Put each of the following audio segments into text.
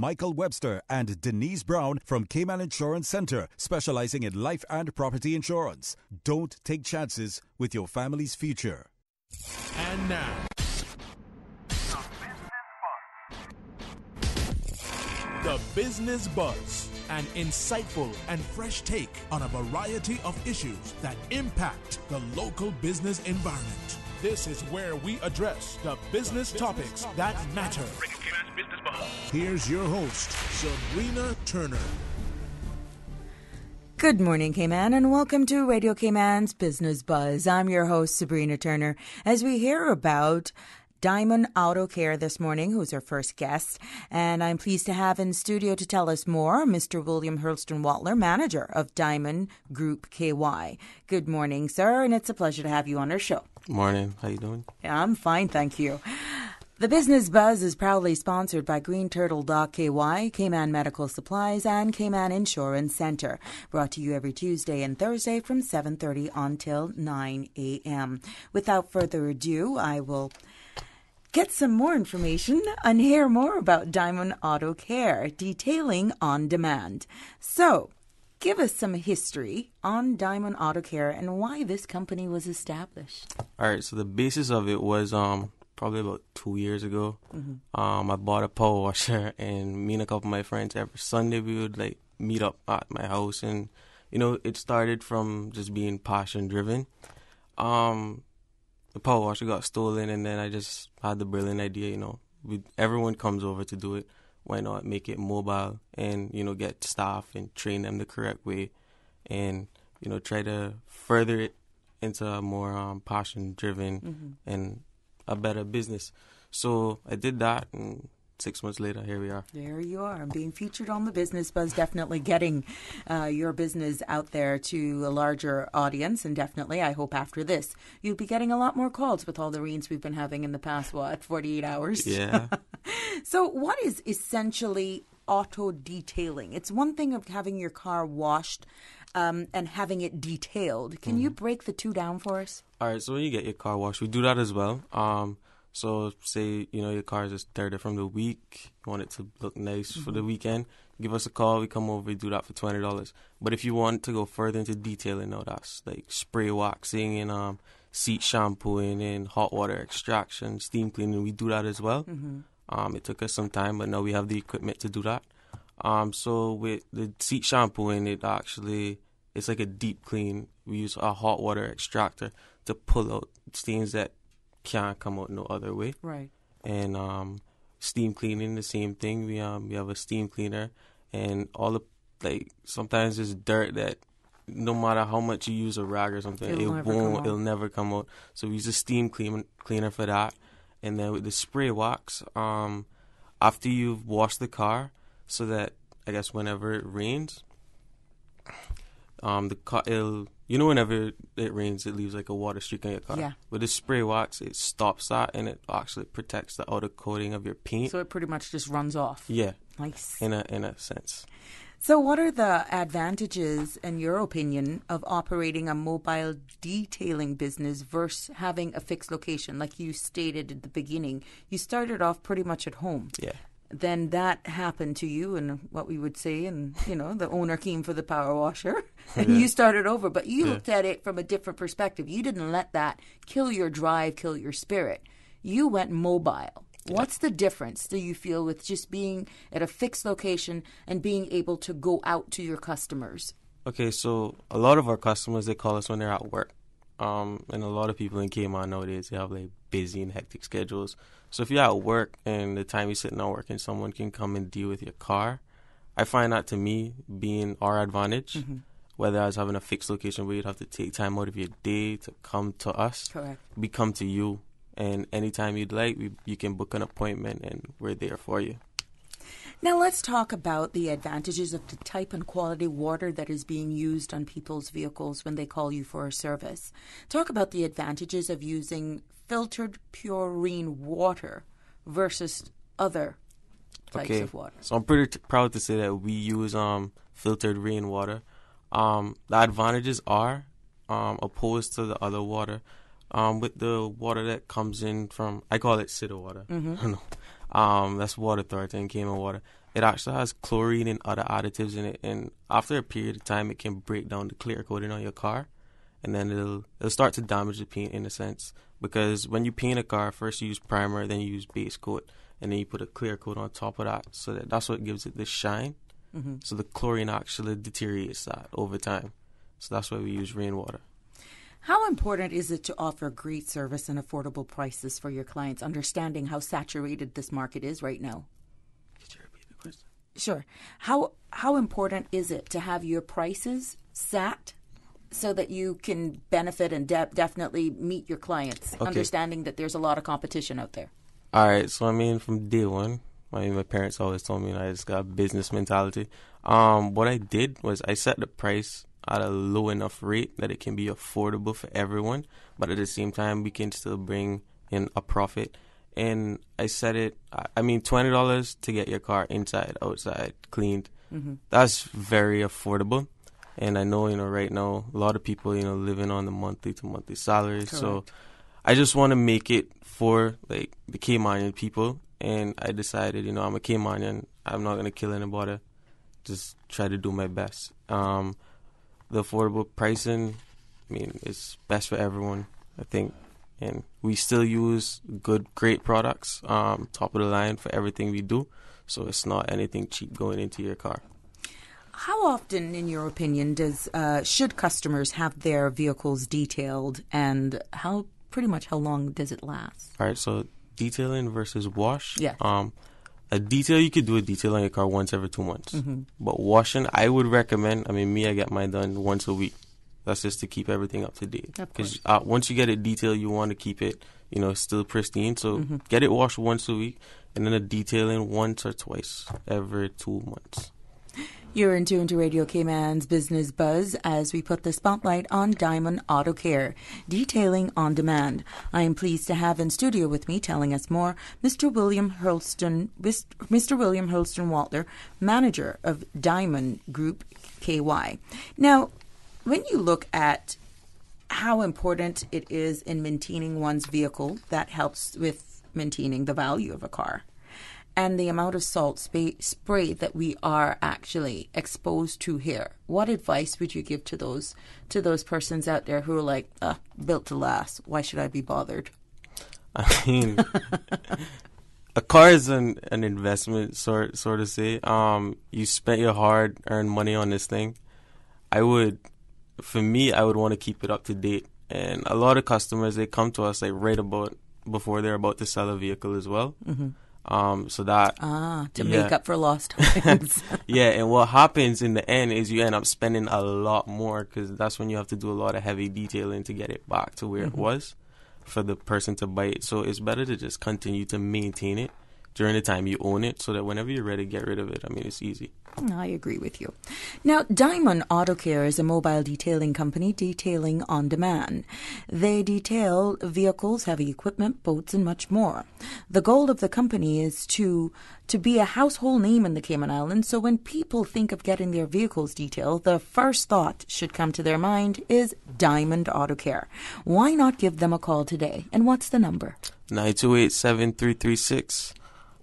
Michael Webster and Denise Brown from Cayman Insurance Center, specializing in life and property insurance. Don't take chances with your family's future. And now, The Business Buzz, an insightful and fresh take on a variety of issues that impact the local business environment. This is where we address the business topics that matter. Here's your host, Sabrina Turner. Good morning, Cayman, and welcome to Radio Cayman's Business Buzz. I'm your host, Sabrina Turner, as we hear about Diamond Auto Care this morning, who's our first guest. And I'm pleased to have in studio to tell us more, Mr. William Hurlston-Watler, manager of Diamond Group KY. Good morning, sir, and it's a pleasure to have you on our show. Morning. How you doing? Yeah, I'm fine, thank you. The Business Buzz is proudly sponsored by Green Turtle KY, Cayman Medical Supplies, and Cayman Insurance Center. Brought to you every Tuesday and Thursday from 7:30 until 9 a.m. Without further ado, I will get some more information and hear more about Diamond Auto Care, detailing on demand. So, give us some history on Diamond Auto Care and why this company was established. All right, so the basis of it was probably about 2 years ago. I bought a power washer, and me and a couple of my friends, every Sunday we would meet up at my house, and it started from just being passion driven. The power washer got stolen, and then I just had the brilliant idea, everyone comes over to do it. Why not make it mobile and, get staff and train them the correct way and, try to further it into a more passion-driven and a better business. So I did that, and 6 months later, here we are. There you are, being featured on the Business Buzz, definitely getting your business out there to a larger audience. And definitely, I hope after this, you'll be getting a lot more calls with all the rains we've been having in the past, 48 hours? Yeah. So what is essentially auto detailing? It's one thing of having your car washed and having it detailed. Can you break the two down for us? All right, so when you get your car washed, we do that as well. So say, your car is just dirty from the week, you want it to look nice for the weekend, give us a call, we come over, we do that for $20. But if you want to go further into detailing, that's like spray waxing and seat shampooing and hot water extraction, steam cleaning, we do that as well. It took us some time, but now we have the equipment to do that. So with the seat shampooing, it's like a deep clean. We use a hot water extractor to pull out stains that can't come out no other way. Right. And steam cleaning, the same thing. We have a steam cleaner, and all the sometimes there's dirt that no matter how much you use a rag or something, it'll never come out. So we use a steam cleaner for that. And then with the spray wax, after you've washed the car, so that I guess whenever it rains, the car whenever it rains, it leaves like a water streak on your car. Yeah. With the spray wax, it stops that, and it actually protects the outer coating of your paint. So it pretty much just runs off. Yeah. Nice. In a sense. So what are the advantages, in your opinion, of operating a mobile detailing business versus having a fixed location? Like you stated at the beginning, you started off pretty much at home. Yeah. Then that happened to you, and what we would say, and the owner came for the power washer, and you started over. But you looked at it from a different perspective. You didn't let that kill your drive, kill your spirit. You went mobile. What's the difference, do you feel, with just being at a fixed location and being able to go out to your customers? Okay, so a lot of our customers, they call us when they're at work. And a lot of people in Cayman nowadays, they have busy and hectic schedules. So if you're at work and the time you're sitting at work and someone can come and deal with your car, I find that to me being our advantage. Whether I was having a fixed location where you'd have to take time out of your day to come to us. Correct. We come to you, and anytime you'd like, you can book an appointment and we're there for you. Now let's talk about the advantages of the type and quality water that is being used on people's vehicles when they call you for a service. Talk about the advantages of using filtered purine water versus other types of water. So I'm pretty proud to say that we use filtered rainwater. The advantages are opposed to the other water. With the water that comes in from, I call it City water. That's Water Authority and Cayman Water. it actually has chlorine and other additives in it, and after a period of time, it can break down the clear coating on your car, and then it'll start to damage the paint in a sense. Because when you paint a car, first you use primer, then you use base coat, and then you put a clear coat on top of that, so that's what gives it the shine. Mm-hmm. So the chlorine actually deteriorates that over time. So that's why we use rainwater. How important is it to offer great service and affordable prices for your clients, understanding how saturated this market is right now? Could you repeat the question? Sure. How important is it to have your prices set so that you can benefit and definitely meet your clients, understanding that there's a lot of competition out there? All right. So, I mean, from day one, my parents always told me I just got a business mentality. What I did was I set the price at a low enough rate that it can be affordable for everyone, but at the same time, we can still bring in a profit. And I set it, $20 to get your car inside, outside, cleaned. Mm-hmm. That's very affordable. And I know, right now, a lot of people, living on the monthly to monthly salaries. Correct. So I just want to make it for, the Caymanian people. And I decided, I'm a Caymanian. I'm not going to kill anybody. Just try to do my best. The affordable pricing, it's best for everyone, I think. And we still use great products, top of the line for everything we do. So it's not anything cheap going into your car. How often, in your opinion, should customers have their vehicles detailed, and pretty much how long does it last? All right, so detailing versus wash. Yeah. A detail, you could do a detail on your car once every 2 months. Mm-hmm. But washing, I would recommend, I get mine done once a week. That's just to keep everything up to date. Because once you get it detailed, you want to keep it, still pristine. So get it washed once a week, and then a detailing once or twice every 2 months. You're in tune to Radio Cayman's Business Buzz as we put the spotlight on Diamond Auto Care, detailing on demand. I am pleased to have in studio with me, telling us more, Mr. William Hurlston Walter, manager of Diamond Group KY. Now, when you look at how important it is in maintaining one's vehicle, that helps with maintaining the value of a car, and the amount of salt spray that we are actually exposed to here, what advice would you give to those persons out there who are like, built to last, why should I be bothered? A car is an investment, sort of say. You spent your hard-earned money on this thing. I would want to keep it up to date. And a lot of customers, they come to us right about before they're about to sell a vehicle as well. Mm-hmm. So that to make up for lost times. Yeah, and what happens in the end is you end up spending a lot more, because that's when you have to do a lot of heavy detailing to get it back to where it was for the person to buy it. So it's better to just continue to maintain it during the time you own it, so that whenever you're ready to get rid of it, it's easy. I agree with you. Now, Diamond Auto Care is a mobile detailing company, detailing on demand. They detail vehicles, heavy equipment, boats, and much more. The goal of the company is to be a household name in the Cayman Islands, so when people think of getting their vehicles detailed, the first thought should come to their mind is Diamond Auto Care. Why not give them a call today? And what's the number? 928-7336.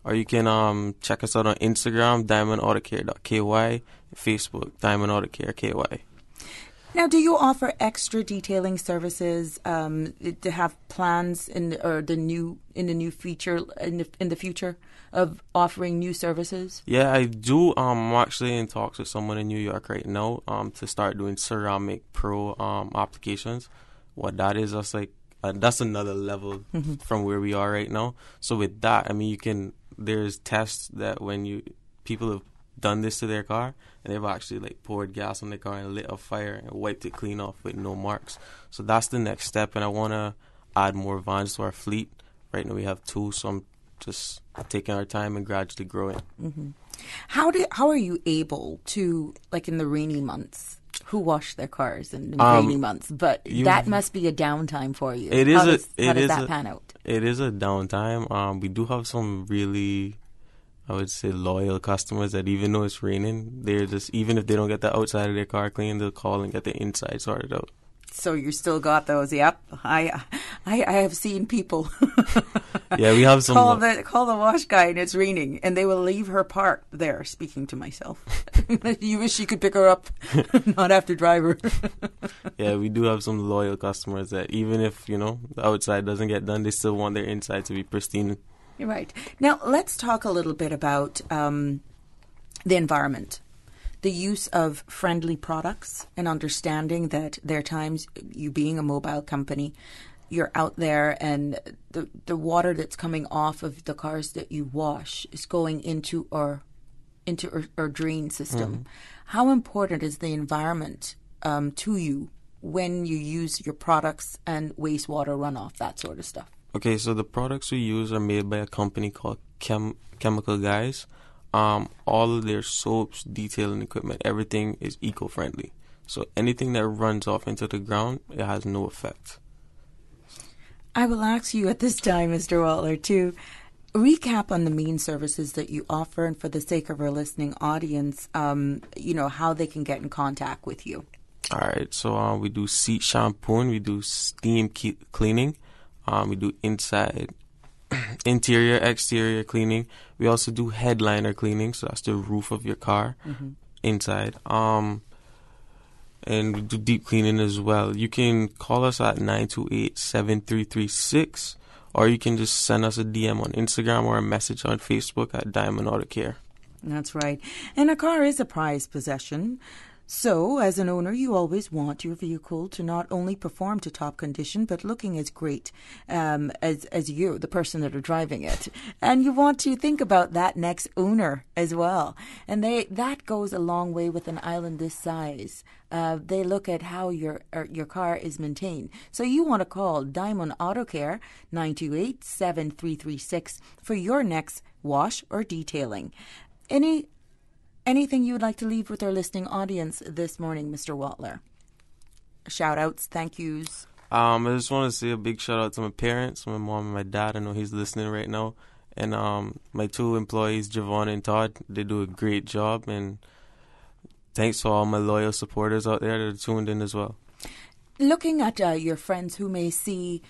Or you can check us out on Instagram, diamondautocare.ky, Facebook, Diamond Auto Care KY. Now, do you offer extra detailing services to have plans in the future of offering new services? Yeah, I do. I'm actually in talks with someone in New York right now to start doing ceramic pro applications. What that is, that's another level from where we are right now. So with that, there's tests that when people have done this to their car, and they've actually poured gas on their car and lit a fire and wiped it clean off with no marks. So that's the next step, and I want to add more vans to our fleet. Right now we have 2, so I'm just taking our time and gradually growing. Mm-hmm. How are you able to, in the rainy months? Who wash their cars in the rainy months? But that must be a downtime for you. How does that pan out? It is a downtime. We do have some really, I would say, loyal customers that even though it's raining, they're just, even if they don't get the outside of their car clean, they'll call and get the inside sorted out. So you still got those? Yep. I I have seen people Yeah, we have some. call the wash guy and it's raining, and they will leave her parked there. Speaking to myself, you wish you could pick her up, not have to drive her. Yeah, we do have some loyal customers that even if the outside doesn't get done, they still want their inside to be pristine. You're right. Now let's talk a little bit about the environment. The use of friendly products and understanding that there are times, you being a mobile company, you're out there and the water that's coming off of the cars that you wash is going into our drain system. Mm-hmm. How important is the environment to you when you use your products and wastewater runoff, that sort of stuff? Okay, so the products we use are made by a company called Chemical Guys. All of their soaps, detailing equipment, everything is eco-friendly. So anything that runs off into the ground, it has no effect. I will ask you at this time, Mr. Waltler, to recap on the main services that you offer, and for the sake of our listening audience, how they can get in contact with you. All right, so we do seat shampooing, we do steam cleaning, we do interior, exterior cleaning. We also do headliner cleaning, so that's the roof of your car inside. And we do deep cleaning as well. You can call us at 928-7336, or you can just send us a DM on Instagram or a message on Facebook at Diamond Auto Care. That's right. And a car is a prized possession. So, as an owner, you always want your vehicle to not only perform to top condition, but looking as great as you, the person that are driving it. And you want to think about that next owner as well. And that goes a long way with an island this size. They look at how your car is maintained. So you want to call Diamond Auto Care, 928-7336, for your next wash or detailing. Anything you would like to leave with our listening audience this morning, Mr. Waltler? Shout-outs, thank yous. I just want to say a big shout-out to my parents, my mom and my dad. I know he's listening right now. And my two employees, Javon and Todd, they do a great job. And thanks to all my loyal supporters out there that are tuned in as well. Looking at your friends who may see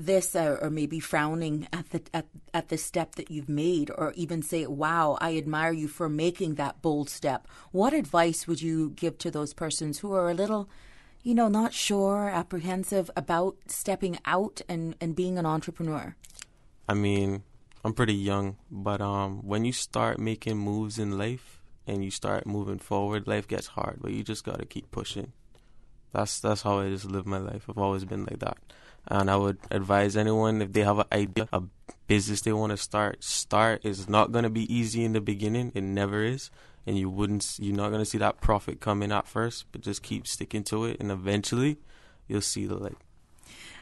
this or maybe frowning at the step that you've made, or even say, wow, I admire you for making that bold step, what advice would you give to those persons who are a little, not sure, apprehensive about stepping out and being an entrepreneur? I mean, I'm pretty young, but when you start making moves in life and you start moving forward, life gets hard, but you just got to keep pushing. That's how I just live my life. I've always been like that. And I would advise anyone, if they have an idea, a business they want to start is not going to be easy in the beginning. It never is. And you're not going to see that profit come in at first, but just keep sticking to it. And eventually you'll see the light.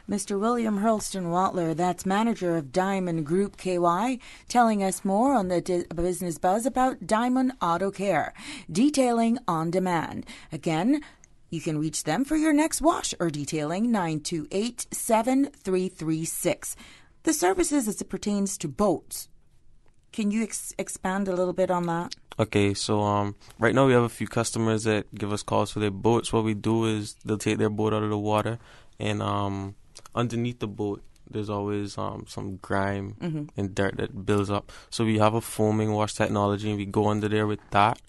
Mr. William Hurlston Waltler, that's manager of Diamond Group KY, telling us more on the Business Buzz about Diamond Auto Care, detailing on demand. Again, you can reach them for your next wash or detailing, 928-7336. The services as it pertains to boats. Can you expand a little bit on that? Okay, so right now we have a few customers that give us calls for their boats. What we do is they'll take their boat out of the water, and underneath the boat there's always some grime and dirt that builds up. So we have a foaming wash technology, and we go under there with that.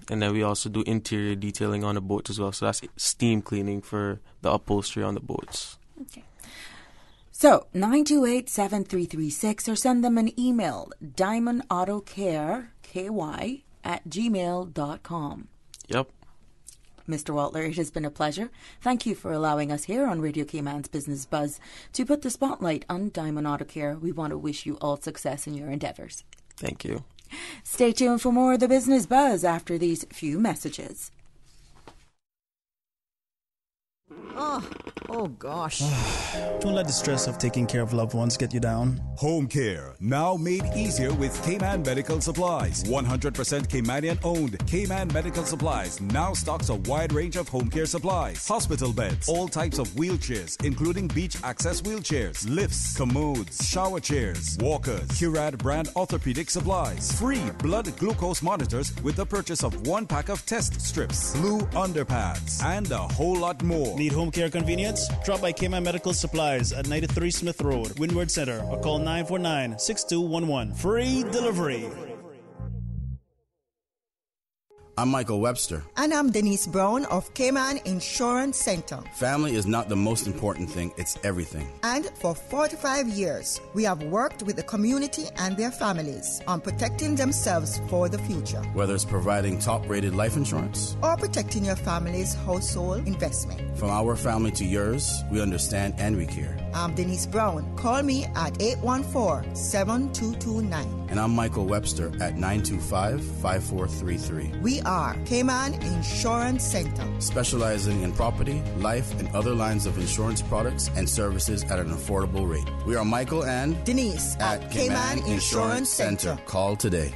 And then we also do interior detailing on the boats as well. So that's steam cleaning for the upholstery on the boats. Okay. So 928-7336, or send them an email, diamondautocareky@gmail.com. Yep. Mr. Waltler, it has been a pleasure. Thank you for allowing us here on Radio Cayman's Business Buzz to put the spotlight on Diamond Auto Care. We want to wish you all success in your endeavors. Thank you. Stay tuned for more of the Business Buzz after these few messages. Oh gosh. Don't let the stress of taking care of loved ones get you down. Home care, now made easier with Cayman Medical Supplies. 100% Caymanian owned. Cayman Medical Supplies now stocks a wide range of home care supplies. Hospital beds, all types of wheelchairs, including beach access wheelchairs, lifts, commodes, shower chairs, walkers, Curad brand orthopedic supplies. Free blood glucose monitors with the purchase of 1 pack of test strips, blue underpads, and a whole lot more. Need home care convenience? insurance. Drop by Cayman Medical Supplies at 93 Smith Road, Windward Center, or call 949-6211. Free delivery. I'm Michael Webster. And I'm Denise Brown of Cayman Insurance Center. Family is not the most important thing, it's everything. And for 45 years, we have worked with the community and their families on protecting themselves for the future. Whether it's providing top-rated life insurance or protecting your family's household investment. From our family to yours, we understand and we care. I'm Denise Brown. Call me at 814-7229. And I'm Michael Webster at 925-5433. We are Cayman Insurance Center, specializing in property, life, and other lines of insurance products and services at an affordable rate. We are Michael and Denise at Cayman Insurance Center. Call today.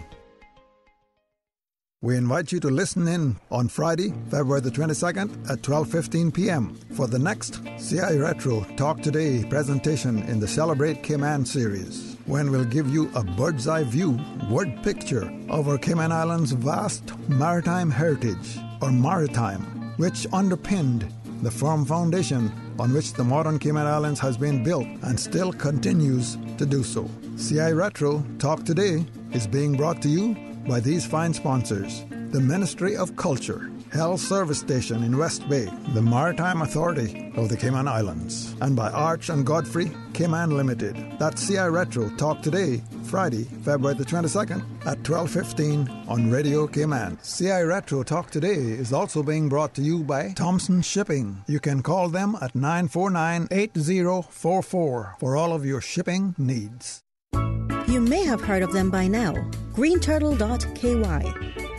We invite you to listen in on Friday, February the 22nd at 12:15 p.m. for the next CI Retro Talk Today presentation in the Celebrate Cayman series, when we'll give you a bird's eye view, word picture of our Cayman Islands' vast maritime heritage, or maritime, which underpinned the firm foundation on which the modern Cayman Islands has been built and still continues to do so. CI Retro Talk Today is being brought to you by these fine sponsors: the Ministry of Culture, Health Service Station in West Bay, the Maritime Authority of the Cayman Islands, and by Arch and Godfrey Cayman Limited. That's CI Retro Talk Today, Friday, February the 22nd at 12:15 on Radio Cayman. CI Retro Talk Today is also being brought to you by Thompson Shipping. You can call them at 949-8044 for all of your shipping needs. You may have heard of them by now. GreenTurtle.ky,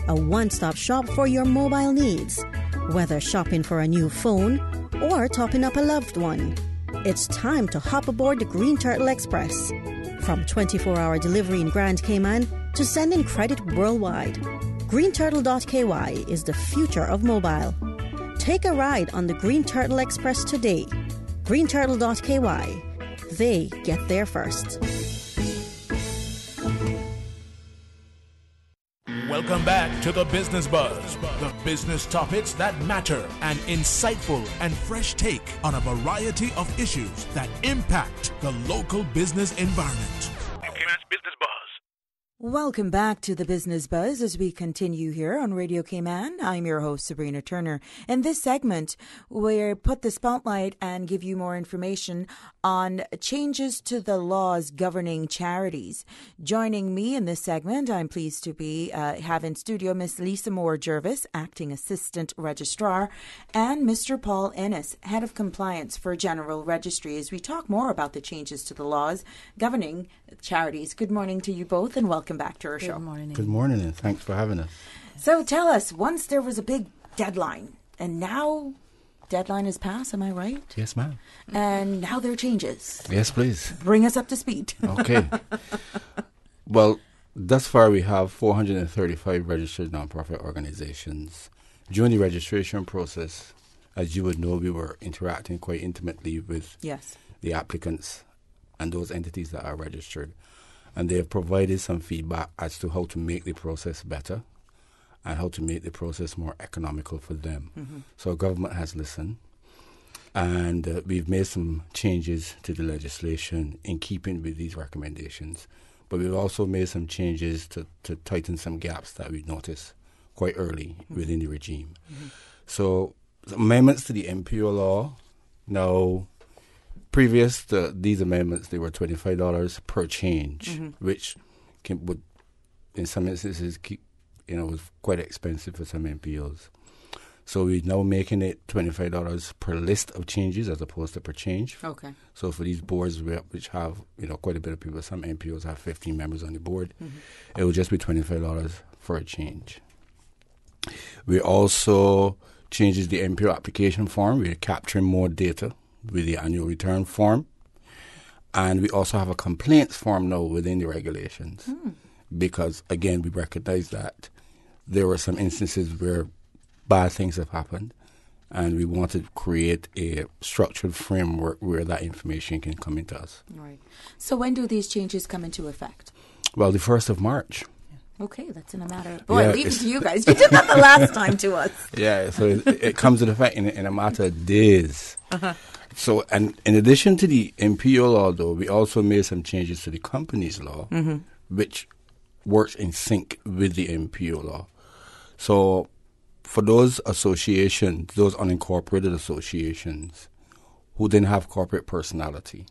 a one-stop shop for your mobile needs. Whether shopping for a new phone or topping up a loved one, it's time to hop aboard the Green Turtle Express. From 24-hour delivery in Grand Cayman to sending credit worldwide, GreenTurtle.ky is the future of mobile. Take a ride on the Green Turtle Express today. GreenTurtle.ky. They get there first. Welcome back to the Business Buzz, the business topics that matter, an insightful and fresh take on a variety of issues that impact the local business environment. Business Buzz. Welcome back to the Business Buzz as we continue here on Radio Cayman. I'm your host, Sabrina Turner. In this segment, we put the spotlight and give you more information on changes to the laws governing charities. Joining me in this segment, I'm pleased to be have in studio Miss Lisa Moore-Jervis, Acting Assistant Registrar, and Mr. Paul Ennis, Head of Compliance for General Registry, as we talk more about the changes to the laws governing charities. Good morning to you both, and welcome back to our show. Good morning. Good morning, and thanks for having us. So tell us, once there was a big deadline, and now deadline is passed, am I right? Yes, ma'am. And now there are changes. Yes, please. Bring us up to speed. Okay. Well, thus far we have 435 registered nonprofit organizations. During the registration process, as you would know, we were interacting quite intimately with the applicants and those entities that are registered. And they have provided some feedback as to how to make the process better and how to make the process more economical for them. Mm-hmm. So government has listened, and we've made some changes to the legislation in keeping with these recommendations. But we've also made some changes to tighten some gaps that we noticed quite early within the regime. Mm-hmm. So amendments to the MPO law. Now, previous to these amendments, they were $25 per change, which would, in some instances, was quite expensive for some MPOs. So we're now making it $25 per list of changes as opposed to per change. Okay. So for these boards which have quite a bit of people, some MPOs have 15 members on the board, it will just be $25 for a change. We also changes the MPO application form. We're capturing more data with the annual return form. And we also have a complaints form now within the regulations because, again, we recognize that there were some instances where bad things have happened, and we want to create a structured framework where that information can come into us. Right. So when do these changes come into effect? Well, the 1st of March. Okay, that's in a matter of... Boy, leave it to you guys. You did that the last time to us. Yeah, so it comes into effect in a matter of days. So, and in addition to the MPO law, though, we also made some changes to the companies law, which works in sync with the MPO law. So, for those associations, those unincorporated associations who didn't have corporate personality,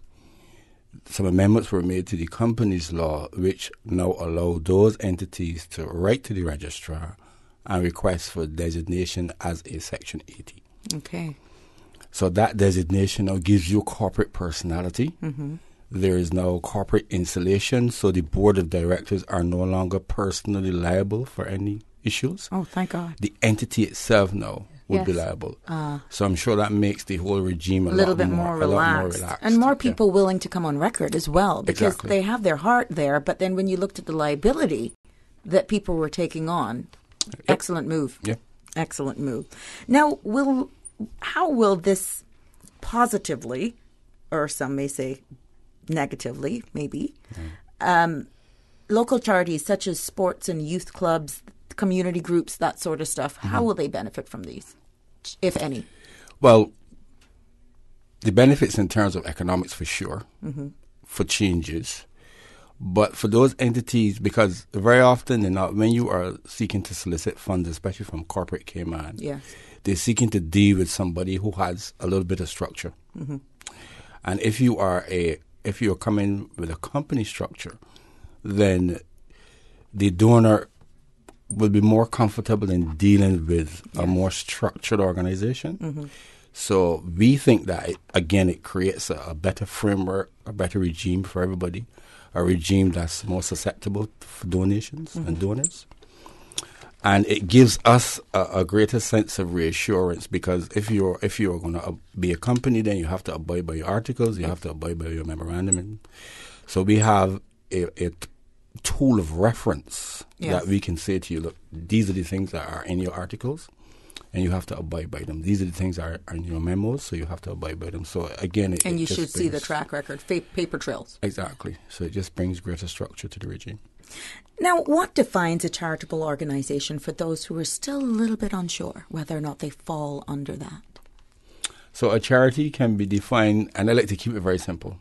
some amendments were made to the companies law, which now allow those entities to write to the registrar and request for designation as a Section 80. Okay. So that designation now gives you corporate personality. There is now corporate insulation, so the board of directors are no longer personally liable for any issues. Oh, thank God. The entity itself now would be liable. So I'm sure that makes the whole regime a little lot bit more relaxed. And more people willing to come on record as well, because they have their heart there. But then when you looked at the liability that people were taking on, excellent move. Excellent move. Now, how will this positively, or some may say negatively, maybe, local charities such as sports and youth clubs, community groups, that sort of stuff, how will they benefit from these, if any? Well, the benefits in terms of economics for sure, for changes. But for those entities, because very often when you are seeking to solicit funds, especially from corporate Cayman, they're seeking to deal with somebody who has a little bit of structure. And if you're coming with a company structure, then the donor will be more comfortable in dealing with a more structured organization. So we think that, it creates a better framework, a better regime for everybody, a regime that's more susceptible for donations and donors. And it gives us a greater sense of reassurance, because if you're going to be a company, then you have to abide by your articles, you have to abide by your memorandum. So we have a tool of reference that we can say to you, look, these are the things that are in your articles, and you have to abide by them. These are the things that are in your memos, so you have to abide by them. So again, you should see the track record, paper trails. Exactly. So it just brings greater structure to the regime. Now, what defines a charitable organization for those who are still a little bit unsure whether or not they fall under that? So a charity can be defined, and I like to keep it very simple.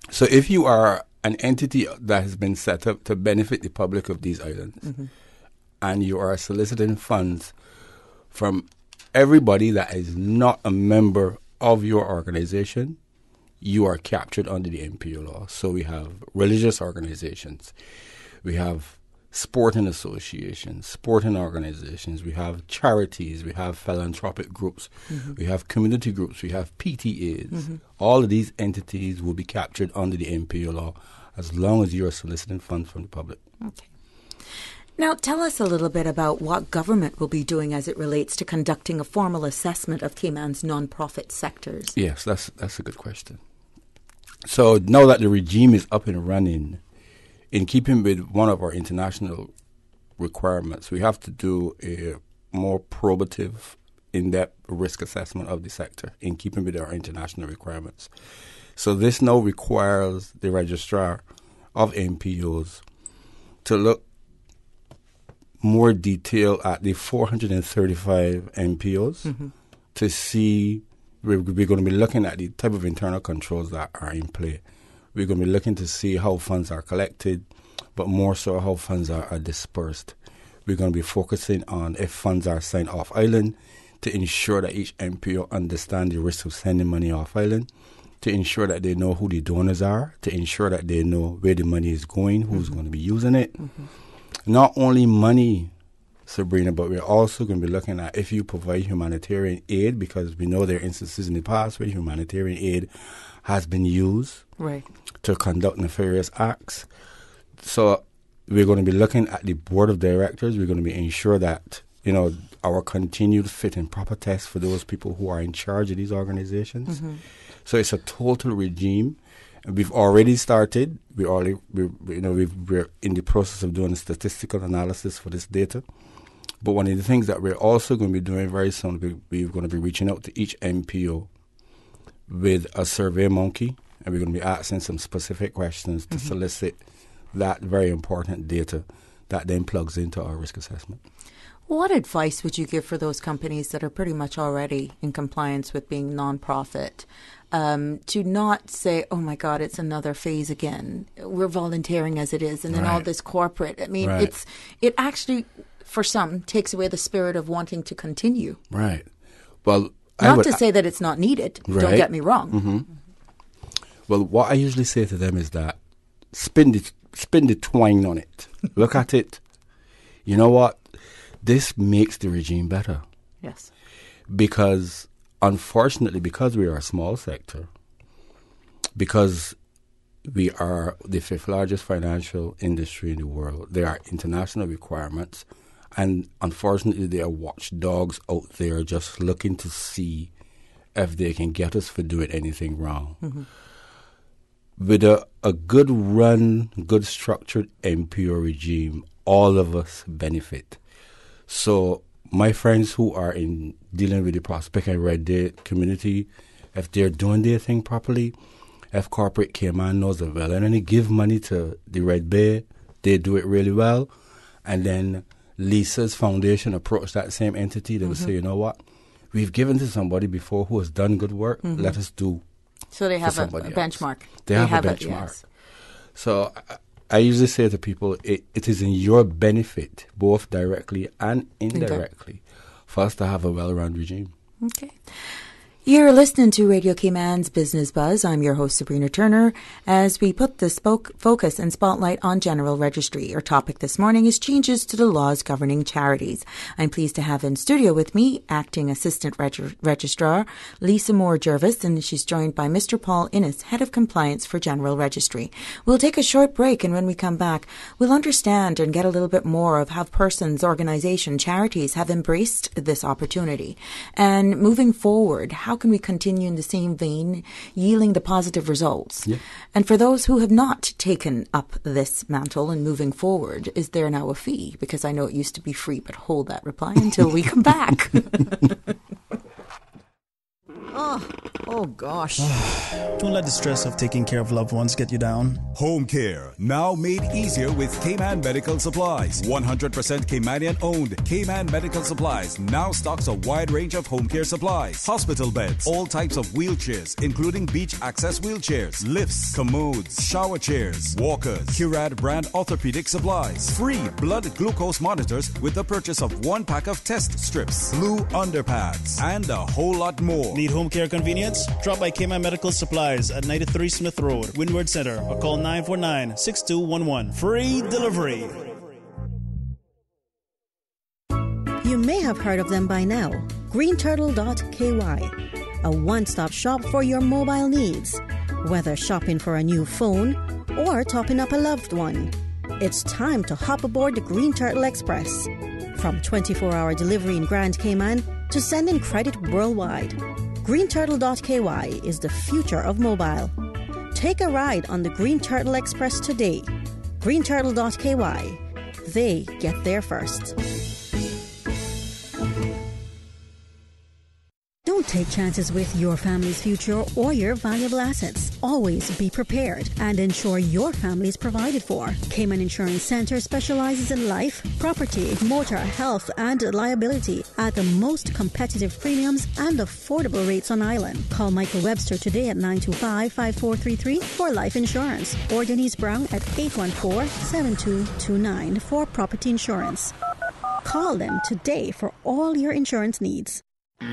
So if you are an entity that has been set up to benefit the public of these islands, and you are soliciting funds from everybody that is not a member of your organization, you are captured under the MPO law. So we have religious organizations, we have sporting associations, sporting organizations, we have charities, we have philanthropic groups, we have community groups, we have PTAs. All of these entities will be captured under the MPO law as long as you are soliciting funds from the public. Okay. Now, tell us a little bit about what government will be doing as it relates to conducting a formal assessment of Cayman's non-profit sectors. Yes, that's a good question. So now that the regime is up and running, in keeping with one of our international requirements, we have to do a more probative, in-depth risk assessment of the sector in keeping with our international requirements. So this now requires the registrar of MPOs to look more detail at the 435 MPOs to see, we're going to be looking at the type of internal controls that are in play. We're going to be looking to see how funds are collected, but more so how funds are dispersed. We're going to be focusing on if funds are sent off island, to ensure that each MPO understand the risk of sending money off island, to ensure that they know who the donors are, to ensure that they know where the money is going, who's going to be using it. Not only money, Sabrina, but we're also going to be looking at if you provide humanitarian aid, because we know there are instances in the past where humanitarian aid has been used to conduct nefarious acts. So we're going to be looking at the board of directors. We're going to be ensure that, our continued fit and proper test for those people who are in charge of these organizations. So it's a total regime. We've already started. We're in the process of doing a statistical analysis for this data. But one of the things that we're also going to be doing very soon, we're going to be reaching out to each MPO with a survey monkey, and we're going to be asking some specific questions to solicit that very important data that then plugs into our risk assessment. What advice would you give for those companies that are pretty much already in compliance with being nonprofit, to not say, oh my God, it's another phase again. We're volunteering as it is, and then all this corporate. I mean, it actually, for some, takes away the spirit of wanting to continue. Right. Well, not to say that it's not needed. Don't get me wrong. Mm-hmm. Well, what I usually say to them is that spin the twine on it. Look at it. You know what? This makes the regime better. Yes. Because, unfortunately, because we are a small sector, because we are the 5th largest financial industry in the world, there are international requirements, and unfortunately there are watchdogs out there just looking to see if they can get us for doing anything wrong. Mm-hmm. With a good run, good structured MPO regime, all of us benefit. So my friends who are in dealing with the prospect and Red Day community, if they're doing their thing properly, if corporate Cayman knows it well, and then they give money to the Red Bay, they do it really well, and then Lisa's foundation approach that same entity, they will say, you know what, we've given to somebody before who has done good work, let us do. So they have a benchmark. They have a benchmark. Yes. So I usually say to people, it is in your benefit, both directly and indirectly, for us to have a well-run regime. Okay. You're listening to Radio Cayman's Business Buzz. I'm your host, Sabrina Turner, as we put the focus and spotlight on General Registry. Our topic this morning is changes to the laws governing charities. I'm pleased to have in studio with me Acting Assistant Registrar Lisa Moore-Jervis, and she's joined by Mr. Paul Innes, Head of Compliance for General Registry. We'll take a short break, and when we come back, we'll understand and get a little bit more of how persons, organizations, charities have embraced this opportunity. And moving forward, how can we continue in the same vein, yielding the positive results? Yeah. And for those who have not taken up this mantle and moving forward, is there now a fee? Because I know it used to be free, but hold that reply until we come back. Oh gosh. Don't let the stress of taking care of loved ones get you down. Home care, now made easier with Cayman Medical Supplies. 100% Caymanian owned. Cayman Medical Supplies now stocks a wide range of home care supplies. Hospital beds, all types of wheelchairs, including beach access wheelchairs, lifts, commodes, shower chairs, walkers, Curad brand orthopedic supplies. Free blood glucose monitors with the purchase of 1 pack of test strips, blue underpads, and a whole lot more. Need home care convenience? Drop by Cayman Medical Supplies at 93 Smith Road, Windward Center, or call 949-6211. Free delivery. You may have heard of them by now. GreenTurtle.ky, a one-stop shop for your mobile needs. Whether shopping for a new phone or topping up a loved one, it's time to hop aboard the Green Turtle Express. From 24-hour delivery in Grand Cayman to sending credit worldwide, GreenTurtle.ky is the future of mobile. Take a ride on the Green Turtle Express today. GreenTurtle.ky. They get there first. Don't take chances with your family's future or your valuable assets. Always be prepared and ensure your family is provided for. Cayman Insurance Center specializes in life, property, motor, health, and liability at the most competitive premiums and affordable rates on island. Call Michael Webster today at 925-5433 for life insurance, or Denise Brown at 814-7229 for property insurance. Call them today for all your insurance needs.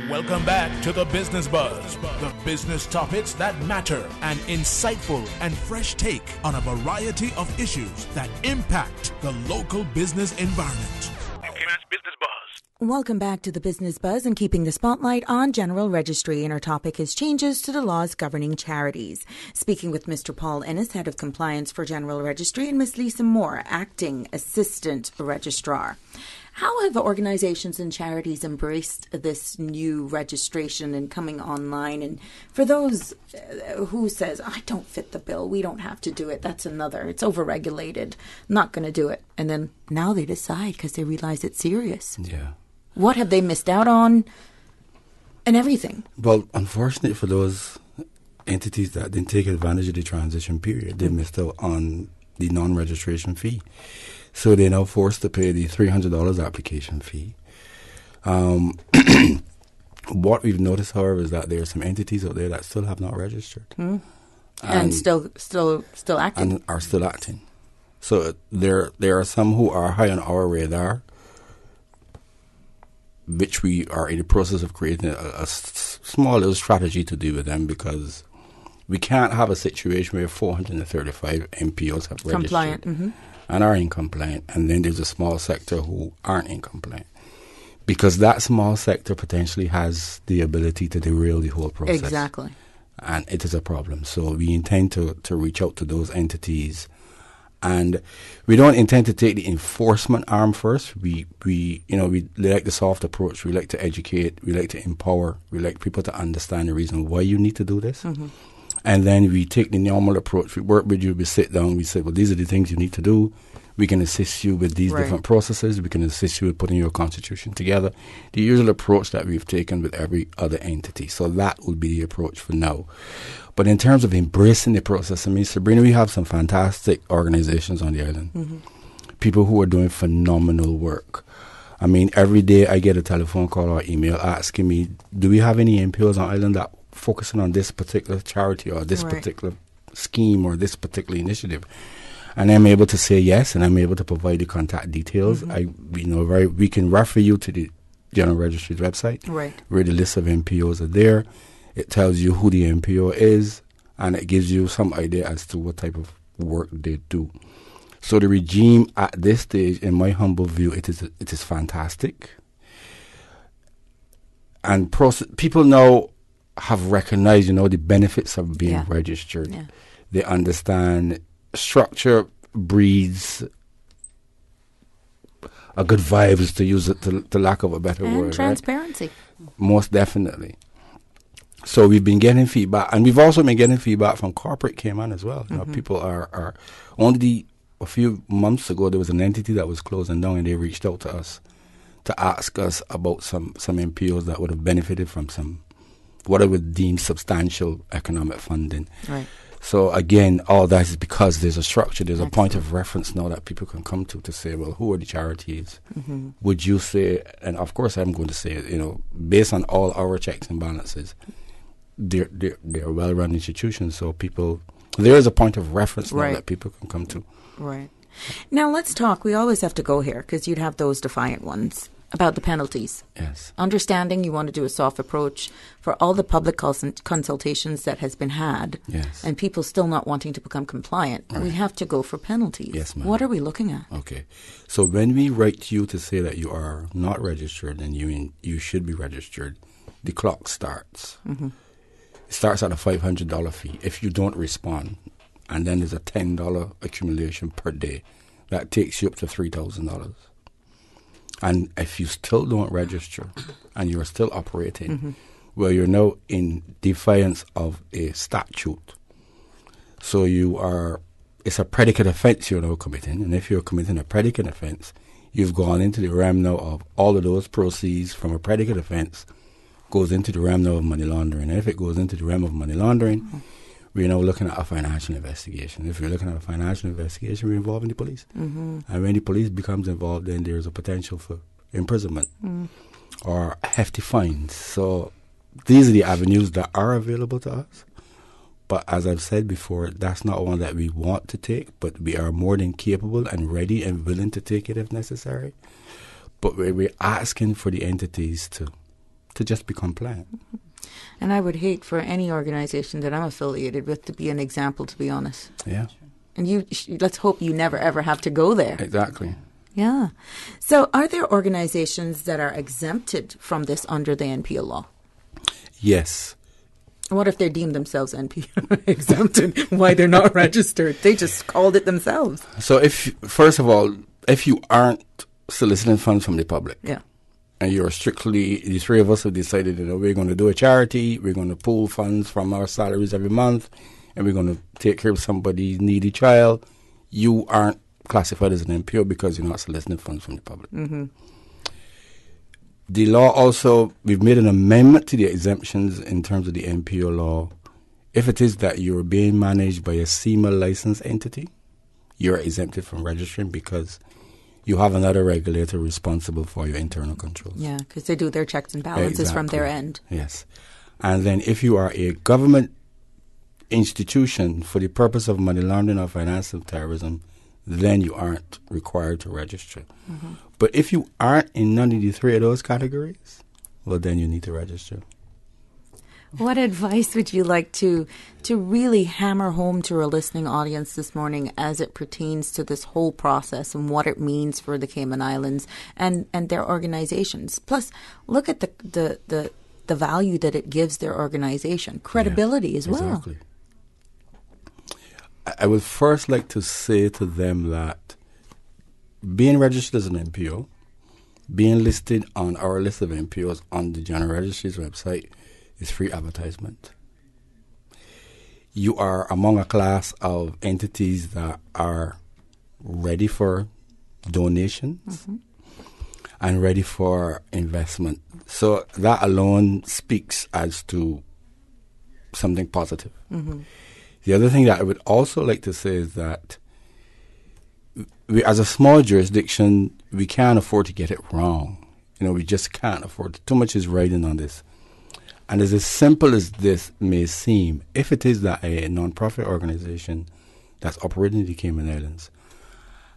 Welcome back to the Business Buzz, the business topics that matter, an insightful and fresh take on a variety of issues that impact the local business environment. Business Buzz. Welcome back to the Business Buzz and keeping the spotlight on General Registry, and our topic is changes to the laws governing charities. Speaking with Mr. Paul Innes, Head of Compliance for General Registry, and Ms. Lisa Moore, Acting Assistant Registrar. How have organizations and charities embraced this new registration and coming online? And for those who says, I don't fit the bill, we don't have to do it, that's another, it's overregulated, not going to do it. And then now they decide because they realize it's serious. Yeah. What have they missed out on and everything? Well, unfortunately for those entities that didn't take advantage of the transition period, they missed out on the non-registration fee. So they're now forced to pay the $300 application fee. What we've noticed, however, is that there are some entities out there that still have not registered. And still acting. And are still acting. So there are some who are high on our radar, which we are in the process of creating a small little strategy to deal with them, because we can't have a situation where 435 MPOs have registered Compliant. and are in compliant, and then there's a small sector who aren't in compliant. Because that small sector potentially has the ability to derail the whole process. Exactly. And it is a problem. So we intend to reach out to those entities. And we don't intend to take the enforcement arm first. We like the soft approach. We like to educate. We like to empower. We like people to understand the reason why you need to do this. And then we take the normal approach. We work with you. We sit down. We say, well, these are the things you need to do. We can assist you with these different processes. We can assist you with putting your constitution together. The usual approach that we've taken with every other entity. So that would be the approach for now. But in terms of embracing the process, I mean, Sabrina, we have some fantastic organizations on the island. People who are doing phenomenal work. I mean, every day I get a telephone call or email asking me, do we have any MPOs on island that focusing on this particular charity or this particular scheme or this particular initiative? And I'm able to say yes, and I'm able to provide the contact details. We can refer you to the General Registry's website, where the list of MPOs are there. It tells you who the MPO is, and it gives you some idea as to what type of work they do. So the regime at this stage, in my humble view, it is fantastic. And people now have recognized, the benefits of being registered. Yeah. They understand structure breeds a good vibes, to use it to lack of a better word. And transparency. Right? Most definitely. So we've been getting feedback, and we've also been getting feedback from corporate Cayman as well. People are only a few months ago there was an entity that was closing down, and they reached out to us to ask us about some MPOs that would have benefited from some what I would deem substantial economic funding. Right. So again, all that is because there's a structure, there's a point of reference now that people can come to say, well, who are the charities? Would you say, and of course I'm going to say, based on all our checks and balances, they're well-run institutions, so there is a point of reference now that people can come to. Right. Now let's talk, we always have to go here, because you'd have those defiant ones, about the penalties. Yes. Understanding you want to do a soft approach for all the public consultations that has been had, and people still not wanting to become compliant, we have to go for penalties. Yes, ma'am. What are we looking at? Okay. So when we write to you to say that you are not registered and you should be registered, the clock starts. It starts at a $500 fee if you don't respond, and then there's a $10 accumulation per day. That takes you up to $3,000. And if you still don't register and you're still operating, well, you're now in defiance of a statute. So it's a predicate offense you're now committing. And if you're committing a predicate offense, you've gone into the realm now of all of those proceeds from a predicate offense goes into the realm now of money laundering. And if it goes into the realm of money laundering, we're now looking at a financial investigation. If we're looking at a financial investigation, we're involving the police. And when the police becomes involved, then there's a potential for imprisonment or hefty fines. So these are the avenues that are available to us. But as I've said before, that's not one that we want to take, but we are more than capable and ready and willing to take it if necessary. But we're asking for the entities to just be compliant. And I would hate for any organization that I'm affiliated with to be an example, to be honest. Yeah. And let's hope you never, ever have to go there. Exactly. Yeah. So are there organizations that are exempted from this under the NPO law? Yes. What if they deem themselves NPO exempted? Why they're not registered? They just called it themselves. So first of all, if you aren't soliciting funds from the public, and you're strictly, the three of us have decided that we're going to do a charity, we're going to pool funds from our salaries every month, and we're going to take care of somebody's needy child, you aren't classified as an NPO because you're not soliciting funds from the public. The law also, we've made an amendment to the exemptions in terms of the NPO law. If it is that you're being managed by a SEMA licensed entity, you're exempted from registering because you have another regulator responsible for your internal controls. Yeah, because they do their checks and balances from their end. Yes. And then if you are a government institution for the purpose of money laundering or financing terrorism, then you aren't required to register. Mm-hmm. But if you aren't in none of the three of those categories, well, then you need to register. What advice would you like to really hammer home to our listening audience this morning as it pertains to this whole process and what it means for the Cayman Islands and their organizations? Plus, look at the value that it gives their organization, credibility as well. Exactly. I would first like to say to them that being registered as an MPO, being listed on our list of MPOs on the General Registry's website is free advertisement. You are among a class of entities that are ready for donations and ready for investment. So that alone speaks as to something positive. Mm-hmm. The other thing that I would also like to say is that we, as a small jurisdiction, we can't afford to get it wrong. We just can't afford it. Too much is riding on this. And as simple as this may seem, if it is that a non-profit organization that's operating in the Cayman Islands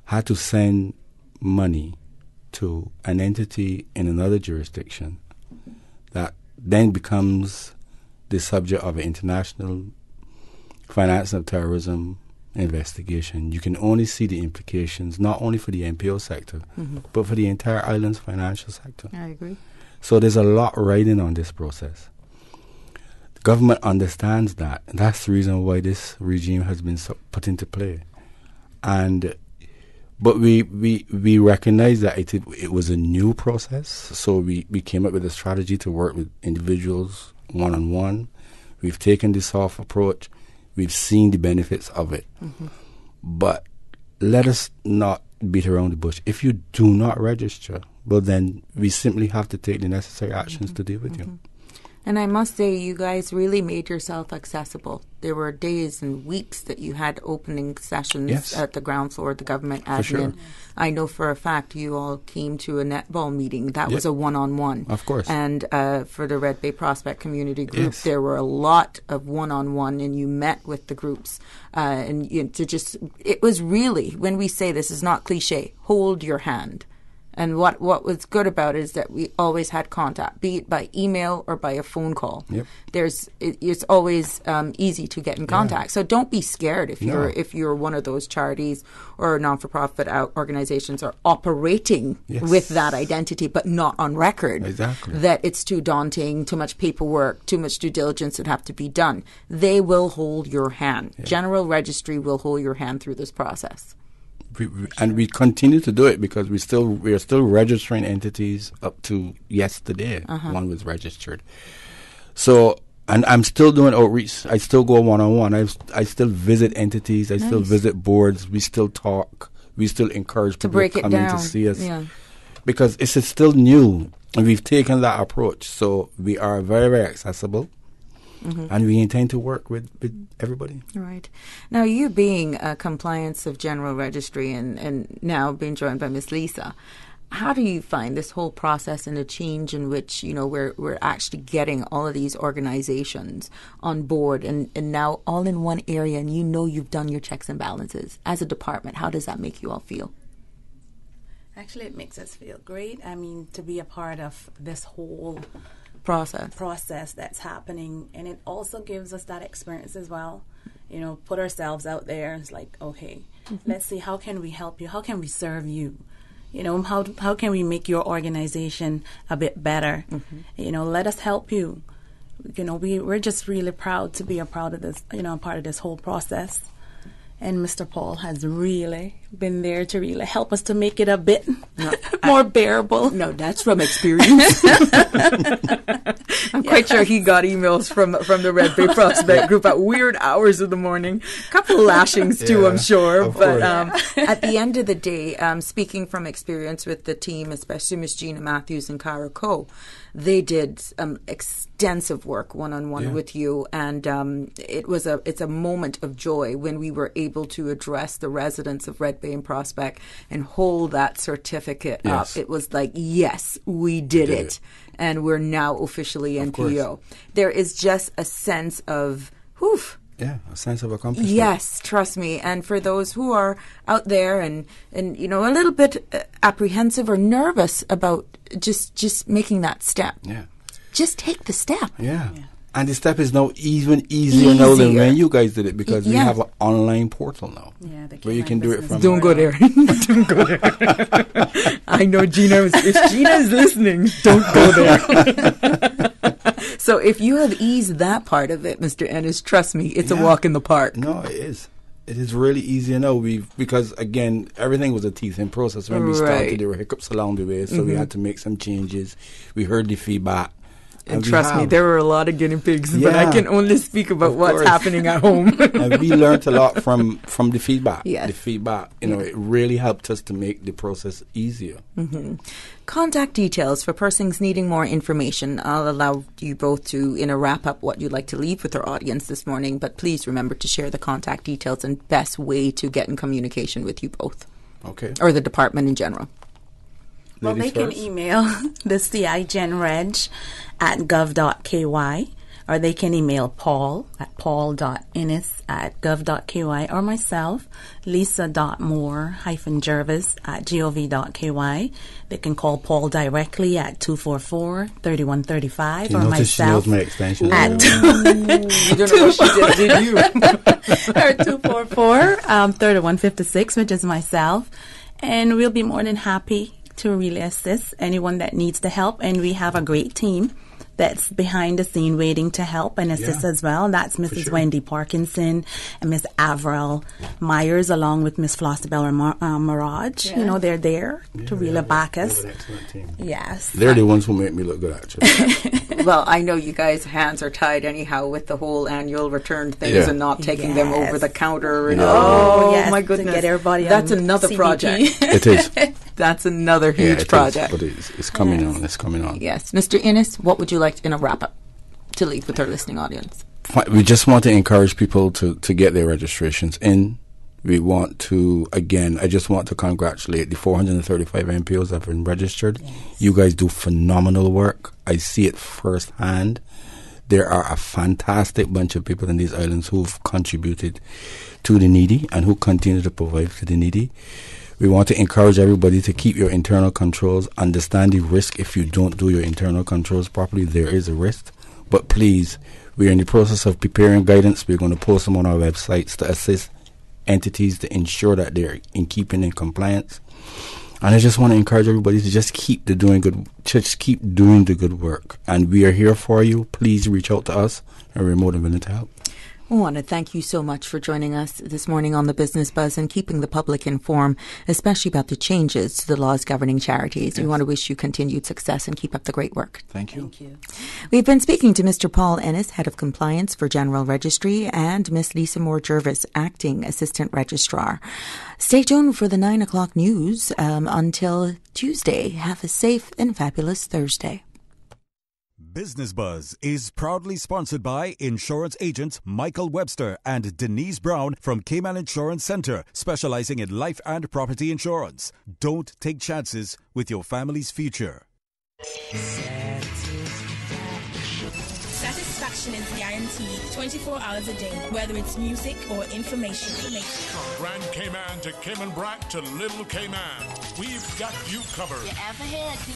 had to send money to an entity in another jurisdiction that then becomes the subject of an international financing of terrorism investigation, you can only see the implications not only for the MPO sector, but for the entire island's financial sector. I agree. So there's a lot riding on this process. The government understands that. And that's the reason why this regime has been put into play. But we recognize that it was a new process, so we came up with a strategy to work with individuals one-on-one. We've taken this soft approach. We've seen the benefits of it. Mm-hmm. But let us not beat around the bush. If you do not register, well, then we simply have to take the necessary actions to deal with you. And I must say, you guys really made yourself accessible. There were days and weeks that you had opening sessions at the ground floor of the government admin. Sure. I know for a fact you all came to a netball meeting. That was a one-on-one. Of course. And for the Red Bay Prospect Community Group, there were a lot of one-on-one, and you met with the groups. It was really, when we say this is not cliche, hold your hand. And what was good about it is that we always had contact, be it by email or by a phone call. Yep. It's always easy to get in contact. So don't be scared if you're one of those charities or non-for-profit organizations are operating with that identity, but not on record. Exactly. That it's too daunting, too much paperwork, too much due diligence that have to be done. They will hold your hand. Yeah. General Registry will hold your hand through this process. We continue to do it because we are still registering entities up to yesterday. One was registered. So, and I'm still doing outreach. I still go one-on-one. I still visit entities. I still visit boards. We still talk. We still encourage people to come in to see us. Yeah. Because it's still new, and we've taken that approach. So we are very, very accessible. And we intend to work with everybody. Right. Now, you being a compliance of General Registry and now being joined by Ms. Lisa, how do you find this whole process and the change in which, we're actually getting all of these organizations on board and now all in one area, and you've done your checks and balances as a department? How does that make you all feel? Actually, it makes us feel great. I mean, to be a part of this whole process that's happening, and it also gives us that experience as well. Put ourselves out there. It's like, okay, let's see, how can we help you? How can we serve you? How can we make your organization a bit better? Let us help you. We're just really proud to be a part of this, part of this whole process. And Mr. Paul has really been there to really help us to make it a bit more bearable. No, that's from experience. I'm quite sure he got emails from the Red Bay Prospect Group at weird hours of the morning. A couple of lashings too, I'm sure. But at the end of the day, speaking from experience with the team, especially Ms. Gina Matthews and Cara Coe, they did extensive work one-on-one with you, and it's a moment of joy when we were able to address the residents of Red Bay Bay and Prospect and hold that certificate Yes. up. It was like, yes, we did it. And we're now officially NPO. There is just a sense of, whew. Yeah, a sense of accomplishment. Yes, trust me. And for those who are out there and you know, a little bit apprehensive or nervous about just making that step. Yeah. Just take the step. Yeah. And the step is now even easier now than when you guys did it, because we have an online portal now where you can do it from. Don't go there. Don't go there. I know Gina. If Gina is listening, don't go there. So if you have eased that part of it, Mr. Ennis, trust me, it's a walk in the park. No, it is. It is really easy now. Because again, everything was a teething process. When we started, there were hiccups along the way, so we had to make some changes. We heard the feedback. And trust me, there were a lot of guinea pigs, but I can only speak about what's happening at home. And we learned a lot from the feedback. Yes. The feedback, it really helped us to make the process easier. Mm-hmm. Contact details for persons needing more information. I'll allow you both to, in a wrap-up, what you'd like to leave with our audience this morning, but please remember to share the contact details and best way to get in communication with you both. Okay. Or the department in general. Well, they can email the CIGenReg at gov.ky, or they can email Paul at paul.innis@gov.ky, or myself, lisa.moore-jervis@gov.ky. They can call Paul directly at 244-3135, or myself she knows my extension. at you don't know what she did you? or 244-3156, which is myself. And we'll be more than happy to really assist anyone that needs the help. And we have a great team that's behind the scene waiting to help and assist as well. That's Mrs. Wendy Parkinson and Miss Avril Myers, along with Miss Flostabelle Mirage. You know, they're there to really back us. Excellent team. Yes. They're the ones who make me look good, actually. Well, I know you guys' hands are tied anyhow with the whole annual return things and not taking them over the counter. And yes, my goodness. To get everybody That's on another CDP. project. It is. That's another huge it project. Is, but it's coming on. It's coming on. Yes. Mr. Innis, what would you like in a wrap-up to leave with our listening audience? We just want to encourage people to get their registrations in. We want to, again, I just want to congratulate the 435 NPOs that have been registered. Yes. You guys do phenomenal work. I see it firsthand. There are a fantastic bunch of people in these islands who've contributed to the needy and who continue to provide for the needy. We want to encourage everybody to keep your internal controls, understand the risk. If you don't do your internal controls properly, there is a risk. But please, we are in the process of preparing guidance. We're going to post them on our websites to assist entities to ensure that they're in keeping in compliance. And I just want to encourage everybody to just keep doing the good work. And we are here for you. Please reach out to us, and we're more than willing to help. I want to thank you so much for joining us this morning on the Business Buzz and keeping the public informed, especially about the changes to the laws governing charities. We want to wish you continued success and keep up the great work. Thank you. Thank you. We've been speaking to Mr. Paul Ennis, Head of Compliance for General Registry, and Miss Lisa Moore-Jervis, Acting Assistant Registrar. Stay tuned for the 9 o'clock news until Tuesday. Have a safe and fabulous Thursday. Business Buzz is proudly sponsored by insurance agents Michael Webster and Denise Brown from Cayman Insurance Center, specializing in life and property insurance. Don't take chances with your family's future. Satisfaction is guaranteed 24 hours a day, whether it's music or information. From Grand Cayman to Cayman Brac to Little Cayman, we've got you covered. You ever heard